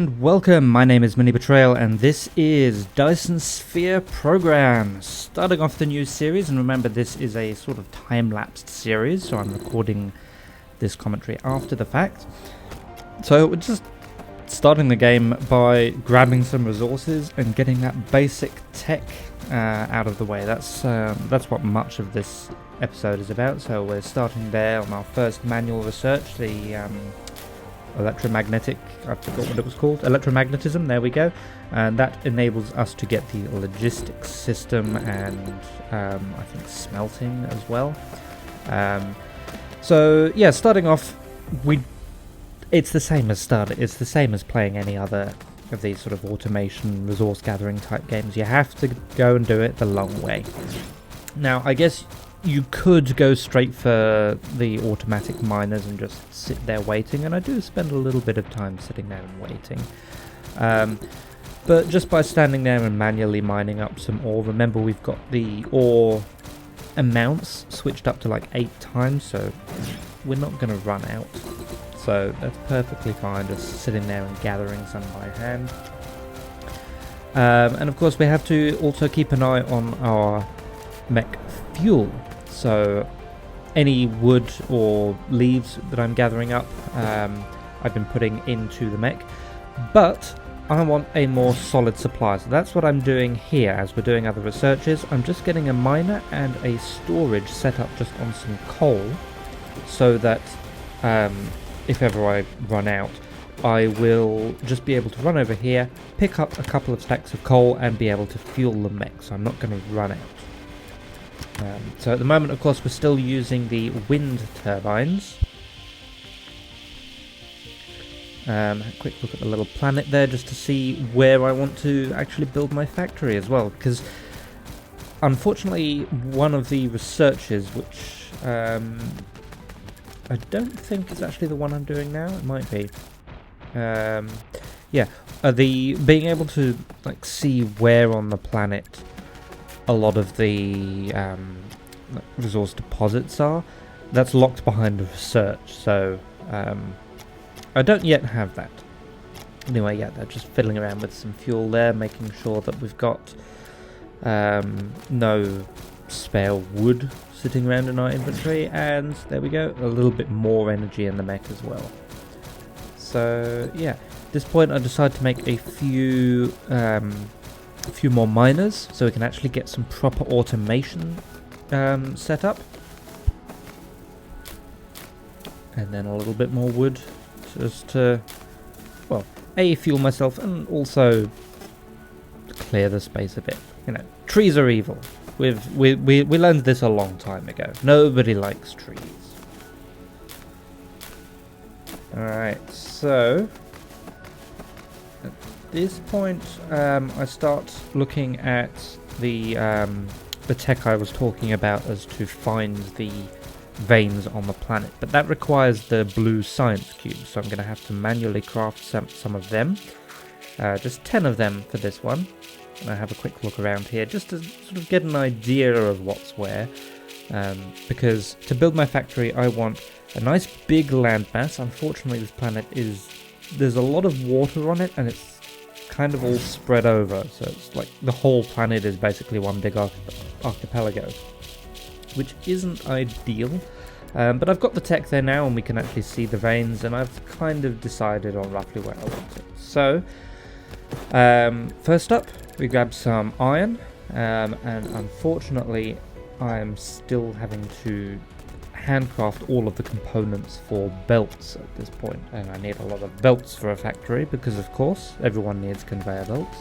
and welcome. My name is MiniBetrayal and this is Dyson Sphere Program. Starting off the new series, and remember this is a sort of time-lapsed series, so I'm recording this commentary after the fact. So we're just starting the game by grabbing some resources and getting that basic tech out of the way. That's what much of this episode is about. So we're starting there on our first manual research, the electromagnetic, I forgot what it was called, electromagnetism, there we go, and that enables us to get the logistics system and I think smelting as well. So yeah, starting off, it's the same as playing any other of these sort of automation resource gathering type games. You have to go and do it the long way. Now I guess you could go straight for the automatic miners and just sit there waiting, and I do spend a little bit of time sitting there and waiting. But just by standing there and manually mining up some ore, remember we've got the ore amounts switched up to like 8 times, so we're not going to run out. So that's perfectly fine, just sitting there and gathering some by hand. And of course we have to also keep an eye on our mech fuel. So any wood or leaves that I'm gathering up, I've been putting into the mech, but I want a more solid supply. So that's what I'm doing here as we're doing other researches. I'm just getting a miner and a storage set up just on some coal, so that if ever I run out, I will just be able to run over here, pick up a couple of stacks of coal and be able to fuel the mech, so I'm not going to run out. So at the moment, of course, we're still using the wind turbines. Quick look at the little planet there just to see where I want to actually build my factory as well, because unfortunately one of the researches, which I don't think is actually the one I'm doing now, it might be. Yeah, the being able to like see where on the planet a lot of the resource deposits are, that's locked behind research, so I don't yet have that. Anyway, yeah, they're just fiddling around with some fuel there, making sure that we've got no spare wood sitting around in our inventory, and there we go, a little bit more energy in the mech as well. So yeah, at this point I decided to make a few more miners so we can actually get some proper automation set up, and then a little bit more wood just to, well, fuel myself and also clear the space a bit. You know, trees are evil. We learned this a long time ago. Nobody likes trees. Alright, so at this point I start looking at the tech I was talking about as to find the veins on the planet, but that requires the blue science cubes, so I'm going to have to manually craft some of them, just 10 of them for this one. And I have a quick look around here just to sort of get an idea of what's where, because to build my factory I want a nice big landmass. Unfortunately this planet there's a lot of water on it and it's kind of all spread over, so it's like the whole planet is basically one big archipelago, which isn't ideal, but I've got the tech there now and we can actually see the veins, and I've kind of decided on roughly where I want it. So first up we grab some iron, and unfortunately I'm still having to handcraft all of the components for belts at this point, and I need a lot of belts for a factory because of course everyone needs conveyor belts,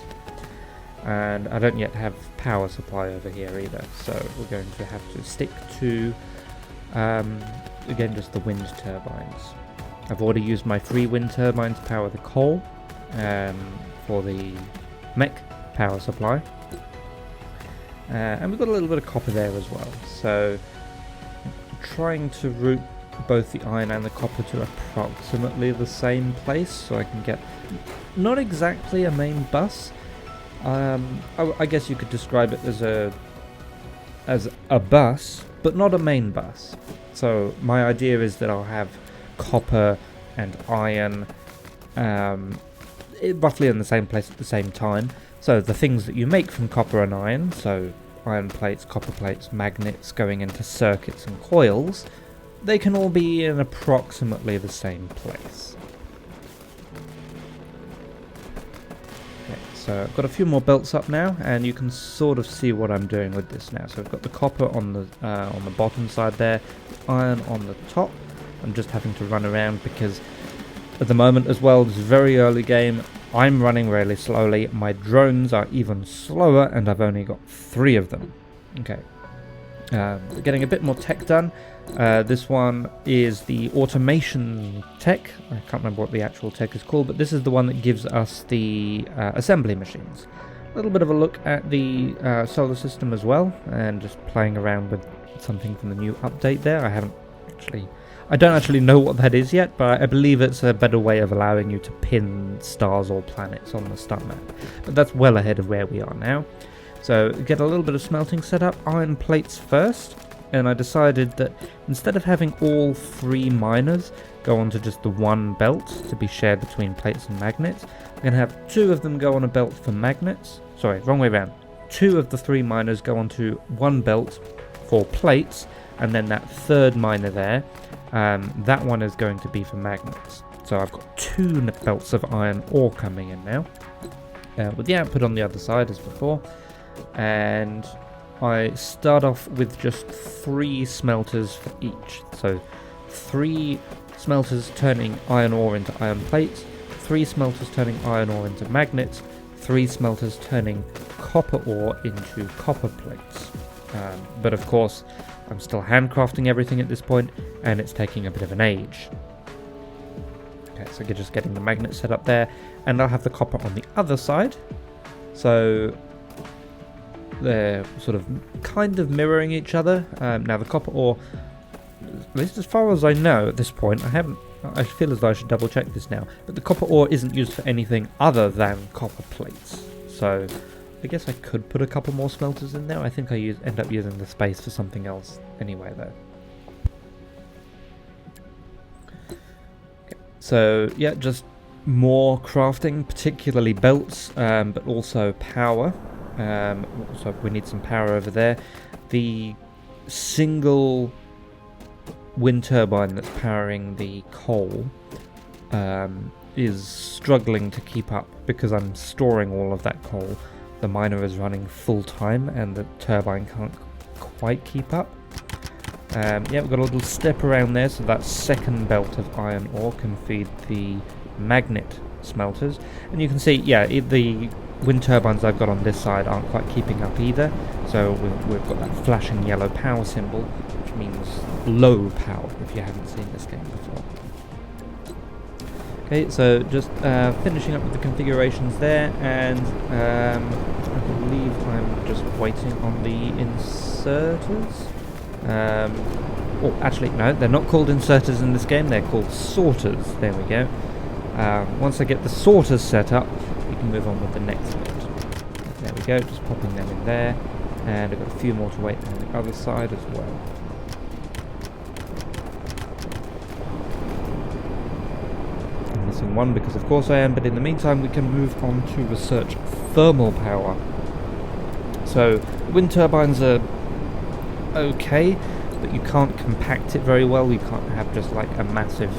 and I don't yet have power supply over here either, so we're going to have to stick to again just the wind turbines. I've already used my 3 wind turbines to power the coal for the mech power supply, and we've got a little bit of copper there as well, so trying to route both the iron and the copper to approximately the same place so I can get not exactly a main bus. I guess you could describe it as a bus, but not a main bus. So my idea is that I'll have copper and iron roughly in the same place at the same time. So the things that you make from copper and iron, so iron plates, copper plates, magnets going into circuits and coils, they can all be in approximately the same place. Okay, so I've got a few more belts up now, and you can sort of see what I'm doing with this now. So I've got the copper on the bottom side there, iron on the top. I'm just having to run around because at the moment as well, it's a very early game. I'm running really slowly. My drones are even slower, and I've only got 3 of them. Okay. Getting a bit more tech done. This one is the automation tech. I can't remember what the actual tech is called, but this is the one that gives us the assembly machines. A little bit of a look at the solar system as well, and just playing around with something from the new update there. I don't actually know what that is yet, but I believe it's a better way of allowing you to pin stars or planets on the star map. But that's well ahead of where we are now. So get a little bit of smelting set up, iron plates first, and I decided that instead of having all 3 miners go onto just the one belt to be shared between plates and magnets, I'm going to have 2 of them go on a belt for magnets. Sorry, wrong way around. 2 of the 3 miners go onto one belt for plates, and then that 3rd miner there, that one is going to be for magnets. So I've got 2 belts of iron ore coming in now, with the output on the other side as before. And I start off with just 3 smelters for each. So 3 smelters turning iron ore into iron plates, 3 smelters turning iron ore into magnets, 3 smelters turning copper ore into copper plates. But of course, I'm still handcrafting everything at this point, and it's taking a bit of an age. Okay, so you're just getting the magnet set up there, and I'll have the copper on the other side. So they're sort of kind of mirroring each other. Now the copper ore, at least as far as I know at this point, I feel as though I should double check this now, but the copper ore isn't used for anything other than copper plates. So I guess I could put a couple more smelters in there. I think I end up using the space for something else anyway, though. Okay. So yeah, just more crafting, particularly belts, but also power. So we need some power over there. The single wind turbine that's powering the coal is struggling to keep up because I'm storing all of that coal. The miner is running full time and the turbine can't quite keep up. Yeah, we've got a little step around there, so that 2nd belt of iron ore can feed the magnet smelters. And you can see, yeah, the wind turbines I've got on this side aren't quite keeping up either. So we've got that flashing yellow power symbol, which means low power if you haven't seen this game before. Okay, so just finishing up with the configurations there, and I believe I'm just waiting on the inserters. Oh, actually, no, they're not called inserters in this game, they're called sorters. There we go. Once I get the sorters set up, we can move on with the next bit. There we go, just popping them in there, and I've got a few more to wait on the other side as well. Missing one because of course I am, but in the meantime we can move on to research thermal power. So wind turbines are okay, but you can't compact it very well. You can't have just like a massive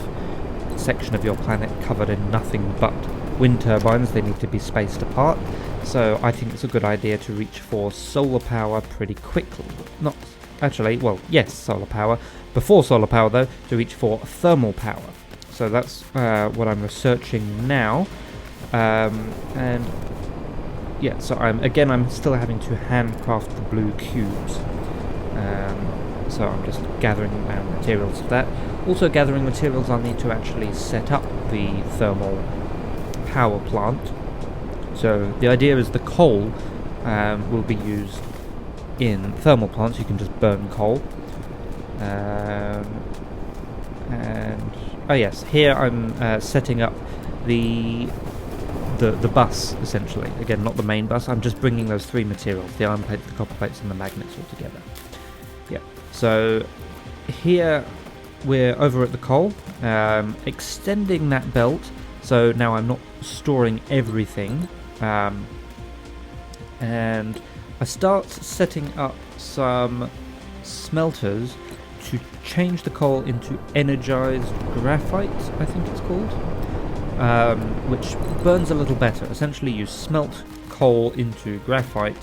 section of your planet covered in nothing but wind turbines. They need to be spaced apart. So I think it's a good idea to reach for solar power pretty quickly. Not actually, well, yes, solar power. Before solar power though, to reach for thermal power. So that's what I'm researching now, and yeah, so I'm still having to handcraft the blue cubes, so I'm just gathering materials for that. Also gathering materials I'll need to actually set up the thermal power plant. So the idea is the coal will be used in thermal plants. You can just burn coal, and oh yes, here I'm setting up the bus, essentially. Again, not the main bus, I'm just bringing those 3 materials, the iron plates, the copper plates and the magnets all together. Yeah, so here we're over at the coal, extending that belt So now I'm not storing everything, and I start setting up some smelters to change the coal into energized graphite, I think it's called, which burns a little better. Essentially you smelt coal into graphite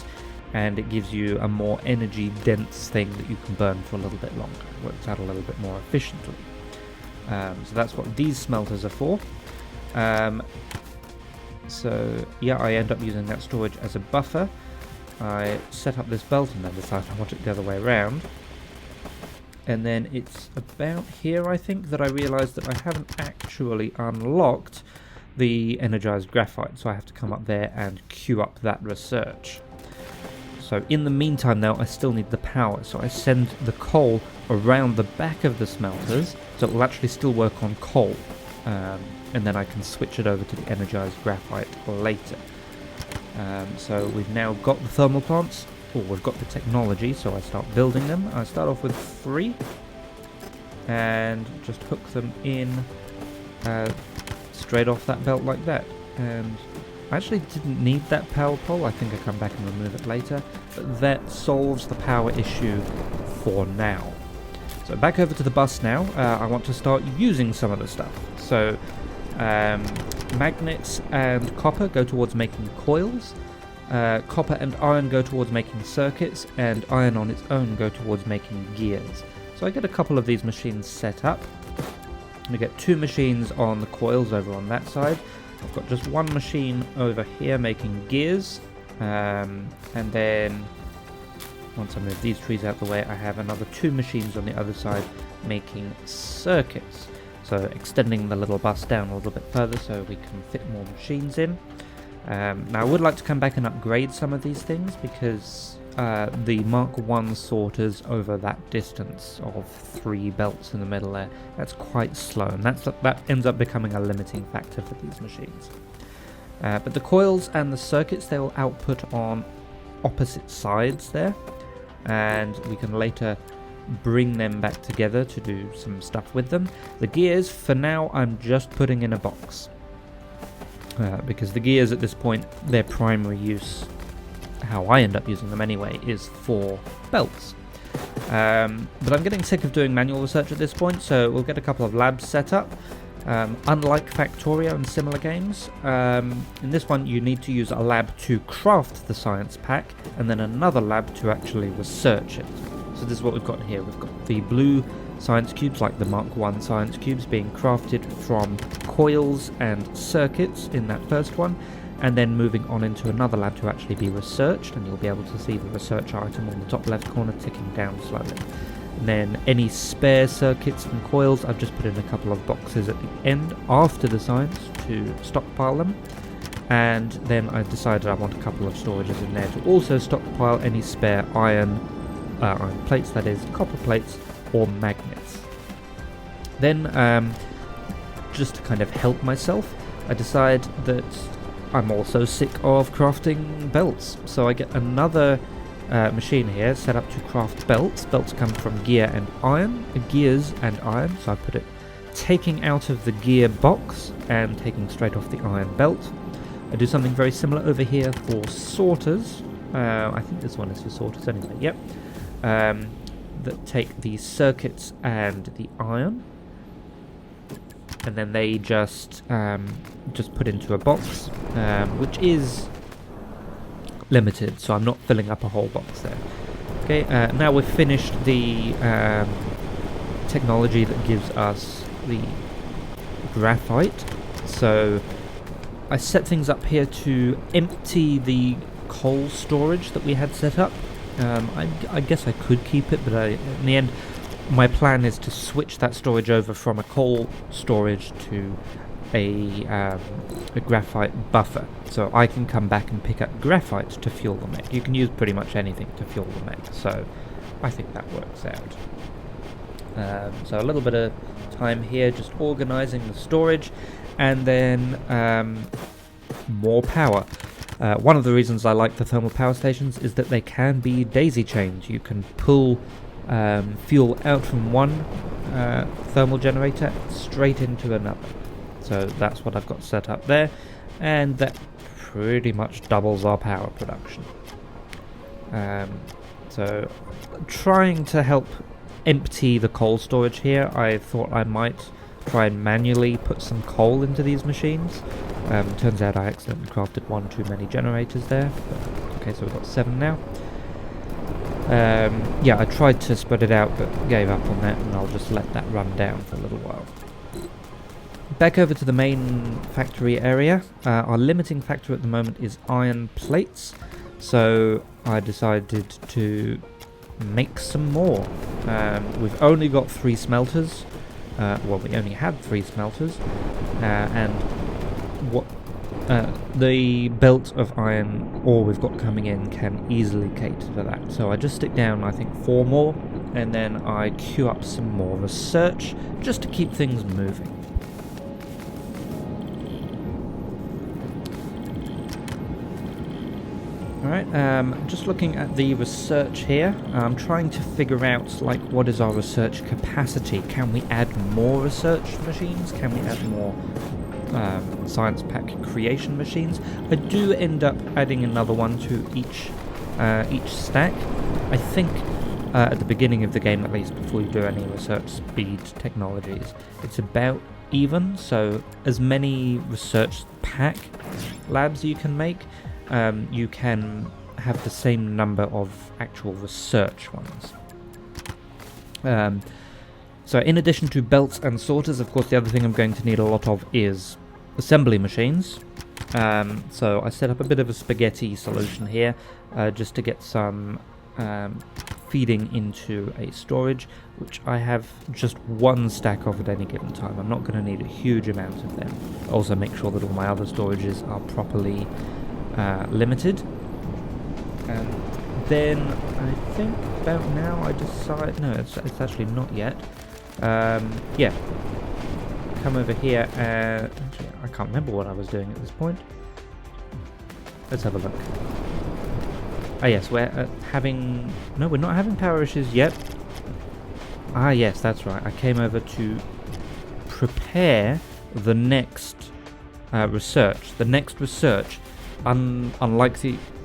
and it gives you a more energy dense thing that you can burn for a little bit longer. It works out a little bit more efficiently. So that's what these smelters are for. So yeah, I end up using that storage as a buffer. I set up this belt and then decide I want it the other way around. And then it's about here, I think, that I realised that I haven't actually unlocked the energized graphite, so I have to come up there and queue up that research. So in the meantime now, I still need the power, so I send the coal around the back of the smelters, so it will actually still work on coal, and then I can switch it over to the energized graphite later. So we've now got the thermal plants, or we've got the technology, so I start building them. I start off with 3, and just hook them in straight off that belt like that. And I actually didn't need that power pole. I think I'll come back and remove it later, but that solves the power issue for now. So back over to the bus now. I want to start using some of the stuff. So magnets and copper go towards making coils. Copper and iron go towards making circuits, and iron on its own go towards making gears. So I get a couple of these machines set up. I get 2 machines on the coils over on that side. I've got just 1 machine over here making gears, and then once I move these trees out the way, I have another 2 machines on the other side making circuits. So extending the little bus down a little bit further so we can fit more machines in. Now I would like to come back and upgrade some of these things because the Mark 1 sorters over that distance of 3 belts in the middle there, that's quite slow, and that ends up becoming a limiting factor for these machines. But the coils and the circuits, they will output on opposite sides there, and we can later bring them back together to do some stuff with them. The gears, for now, I'm just putting in a box. Because the gears at this point, their primary use, how I end up using them anyway, is for belts. But I'm getting sick of doing manual research at this point, so we'll get a couple of labs set up. Unlike Factorio and similar games, in this one you need to use a lab to craft the science pack, and then another lab to actually research it. So this is what we've got here. We've got the blue science cubes, like the Mark 1 science cubes, being crafted from coils and circuits in that first one, and then moving on into another lab to actually be researched, and you'll be able to see the research item on the top left corner ticking down slowly. And then any spare circuits and coils, I've just put in a couple of boxes at the end after the science to stockpile them, and then I decided I want a couple of storages in there to also stockpile any spare iron plates, that is copper plates or magnets. Then just to kind of help myself, I decide that I'm also sick of crafting belts, so I get another machine here set up to craft belts. Belts come from gear and iron, gears and iron, so I put it taking out of the gear box and taking straight off the iron belt. I do something very similar over here for sorters. I think this one is for sorters anyway, yep. That take the circuits and the iron, and then they just put into a box, which is limited, so I'm not filling up a whole box there. Okay, now we've finished the technology that gives us the graphite, so I set things up here to empty the coal storage that we had set up. I guess I could keep it, but in the end my plan is to switch that storage over from a coal storage to a graphite buffer, so I can come back and pick up graphite to fuel the mech. You can use pretty much anything to fuel the mech, so I think that works out. So a little bit of time here just organising the storage, and then more power. One of the reasons I like the thermal power stations is that they can be daisy-chained. You can pull fuel out from one thermal generator straight into another. So that's what I've got set up there, and that pretty much doubles our power production. So trying to help empty the coal storage here, I thought I might try and manually put some coal into these machines. Turns out I accidentally crafted one too many generators there. But, okay, so we've got 7 now. Yeah, I tried to spread it out, but gave up on that, and I'll just let that run down for a little while. Back over to the main factory area. Our limiting factor at the moment is iron plates, so I decided to make some more. We've only got 3 smelters. Well, we only had 3 smelters, and what the belt of iron ore we've got coming in can easily cater to that. So I just stick down, I think, 4 more, and then I queue up some more research just to keep things moving. Alright, just looking at the research here, I'm trying to figure out, like, what is our research capacity? Can we add more research machines? Can we add more science pack creation machines? I do end up adding another one to each stack. I think at the beginning of the game, at least, before you do any research speed technologies, it's about even, so as many research pack labs you can make, you can have the same number of actual research ones. So in addition to belts and sorters, of course, the other thing I'm going to need a lot of is assembly machines. So I set up a bit of a spaghetti solution here, just to get some feeding into a storage, which I have just 1 stack of at any given time. I'm not going to need a huge amount of them. Also make sure that all my other storages are properly limited. And then I think about now I decide, no, it's actually not yet. Yeah, come over here and actually, I can't remember what I was doing at this point. Let's have a look. Ah yes, we're having, no, we're not having power issues yet. Ah yes, that's right, I came over to prepare the next research. The next research, unlike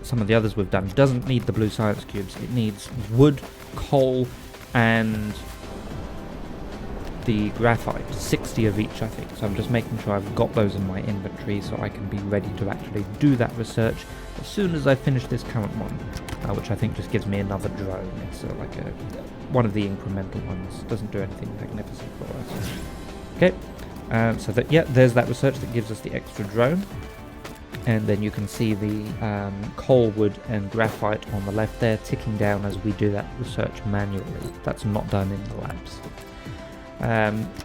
some of the others we've done, doesn't need the blue science cubes. It needs wood, coal, and the graphite, 60 of each, I think. So I'm just making sure I've got those in my inventory so I can be ready to actually do that research as soon as I finish this current one, which I think just gives me another drone. It's like one of the incremental ones. Doesn't do anything magnificent for us. Okay, so that, yeah, there's that research that gives us the extra drone. And then you can see the coal, wood and graphite on the left there ticking down as we do that research manually. That's not done in the labs.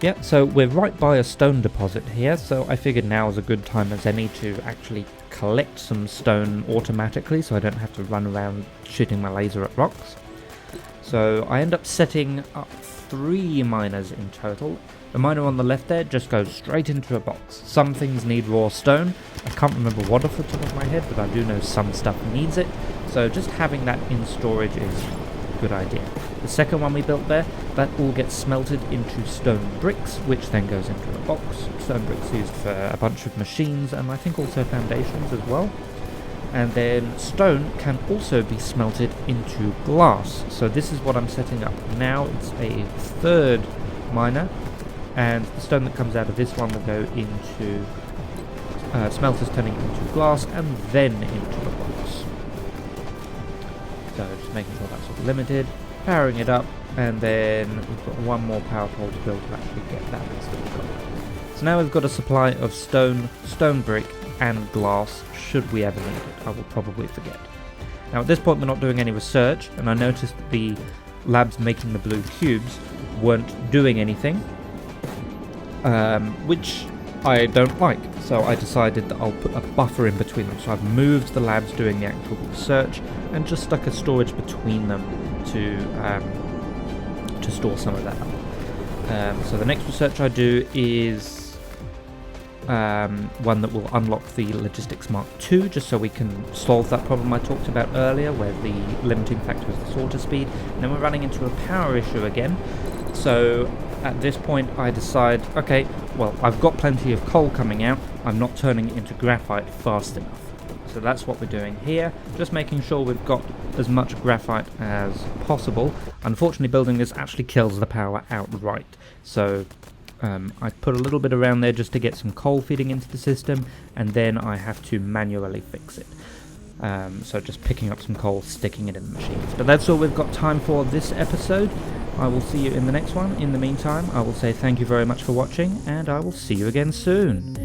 Yeah, so we're right by a stone deposit here, so I figured now is a good time as any to actually collect some stone automatically so I don't have to run around shooting my laser at rocks. So I end up setting up 3 miners in total. The miner on the left there just goes straight into a box. Some things need raw stone. I can't remember what off the top of my head, but I do know some stuff needs it. So just having that in storage is a good idea. The second one we built there, that all gets smelted into stone bricks, which then goes into a box. Stone bricks used for a bunch of machines and I think also foundations as well. And then stone can also be smelted into glass. So this is what I'm setting up now. It's a 3rd miner. And the stone that comes out of this one will go into smelters turning into glass and then into the box. So just making sure that's sort of limited, powering it up, and then we've got 1 more power pole to build to actually get that installed. So now we've got a supply of stone, stone brick and glass should we ever need it. I will probably forget. Now at this point we're not doing any research, and I noticed that the labs making the blue cubes weren't doing anything, which I don't like, so I decided that I'll put a buffer in between them. So I've moved the labs doing the actual research and just stuck a storage between them to store some of that up. So the next research I do is one that will unlock the Logistics Mark II, just so we can solve that problem I talked about earlier, where the limiting factor is the sorter speed. And then we're running into a power issue again, so at this point I decide, okay, well, I've got plenty of coal coming out, I'm not turning it into graphite fast enough. So that's what we're doing here, just making sure we've got as much graphite as possible. Unfortunately, building this actually kills the power outright, so I put a little bit around there just to get some coal feeding into the system, and then I have to manually fix it. So just picking up some coal, sticking it in the machines. But that's all we've got time for this episode. I will see you in the next one. In the meantime, I will say thank you very much for watching, and I will see you again soon.